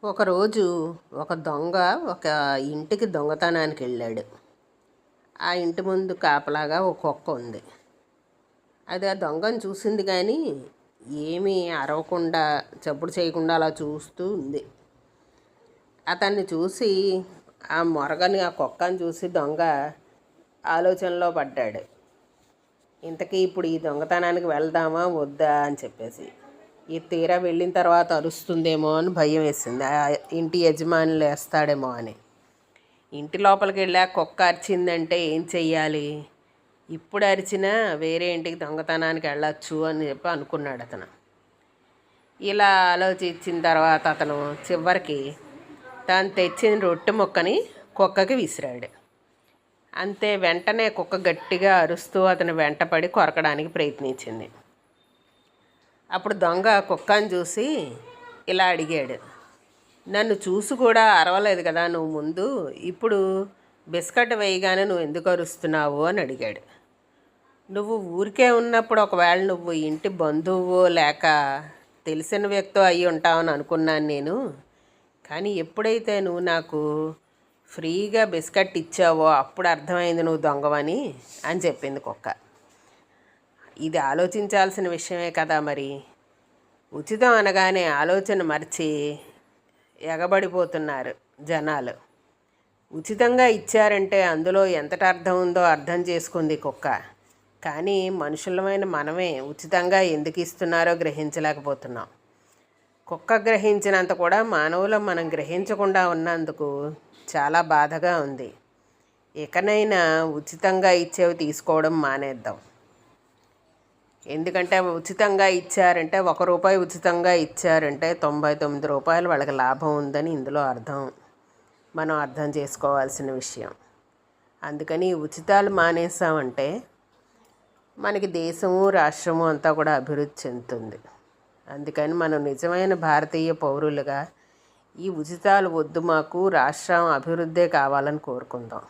ఒకరోజు ఒక దొంగ ఒక ఇంటికి దొంగతనానికి వెళ్ళాడు. ఆ ఇంటి ముందు కాపలాగా ఒక కుక్క ఉంది. అది ఆ దొంగను చూసింది కానీ ఏమీ అరవకుండా చప్పుడు చేయకుండా అలా చూస్తూ ఉంది. అతన్ని చూసి ఆ మొరగని ఆ కుక్కను చూసి దొంగ ఆలోచనలో పడ్డాడు. ఇంతకీ ఇప్పుడు ఈ దొంగతనానికి వెళ్దామా వద్దా అని చెప్పేసి ఈ తీరా వెళ్ళిన తర్వాత అరుస్తుందేమో అని భయం వేసింది. ఆ ఇంటి యజమానులు వేస్తాడేమో అని. ఇంటి లోపలికి వెళ్ళా కుక్క అరిచిందంటే ఏం చెయ్యాలి? ఇప్పుడు అరిచినా వేరే ఇంటికి దొంగతనానికి వెళ్ళచ్చు అని చెప్పి అనుకున్నాడు అతను. ఇలా ఆలోచించిన తర్వాత అతను చివరికి తాను తెచ్చిన రొట్టె ముక్కని కుక్కకి విసిరాడు. అంతే, వెంటనే కుక్క గట్టిగా అరుస్తూ అతను వెంటపడి కొరకడానికి ప్రయత్నించింది. అప్పుడు దొంగ కుక్కను చూసి ఇలా అడిగాడు, నన్ను చూసి కూడా అరవలేదు కదా నువ్వు ముందు, ఇప్పుడు బిస్కెట్ వేయగానే నువ్వు ఎందుకు అరుస్తున్నావు అని అడిగాడు. నువ్వు ఊరికే ఉన్నప్పుడు ఒకవేళ నువ్వు ఇంటి బంధువు లేక తెలిసిన వ్యక్తి అయి ఉంటావని అనుకున్నాను నేను, కానీ ఎప్పుడైతే నువ్వు నాకు ఫ్రీగా బిస్కెట్ ఇచ్చావో అప్పుడు అర్థమైంది నువ్వు దొంగవని అని చెప్పింది కుక్క. ఇది ఆలోచించాల్సిన విషయమే కదా మరి. ఉచితం అనగానే ఆలోచన మర్చి ఎగబడిపోతున్నారు జనాలు. ఉచితంగా ఇచ్చారంటే అందులో ఎంతటి అర్థం ఉందో అర్థం చేసుకుంది కుక్క. కానీ మనుషులమైన మనమే ఉచితంగా ఎందుకు ఇస్తున్నారో గ్రహించలేకపోతున్నాం. కుక్క గ్రహించినంత కూడా మానవులం మనం గ్రహించకుండా ఉన్నందుకు చాలా బాధగా ఉంది. ఇకనైనా ఉచితంగా ఇచ్చేవి తీసుకోవడం మానేద్దాం. ఎందుకంటే ఉచితంగా ఇచ్చారంటే ₹1 ఉచితంగా ఇచ్చారంటే 99 రూపాయలు వాళ్ళకి లాభం ఉందని ఇందులో మనం అర్థం చేసుకోవాల్సిన విషయం. అందుకని ఉచితాలు మానేసామంటే మనకి దేశము రాష్ట్రము అంతా కూడా అభివృద్ధి చెందుతుంది. అందుకని మనం నిజమైన భారతీయ పౌరులుగా ఈ ఉచితాలు వద్దు, మాకు రాష్ట్రం అభివృద్ధే కావాలని కోరుకుందాం.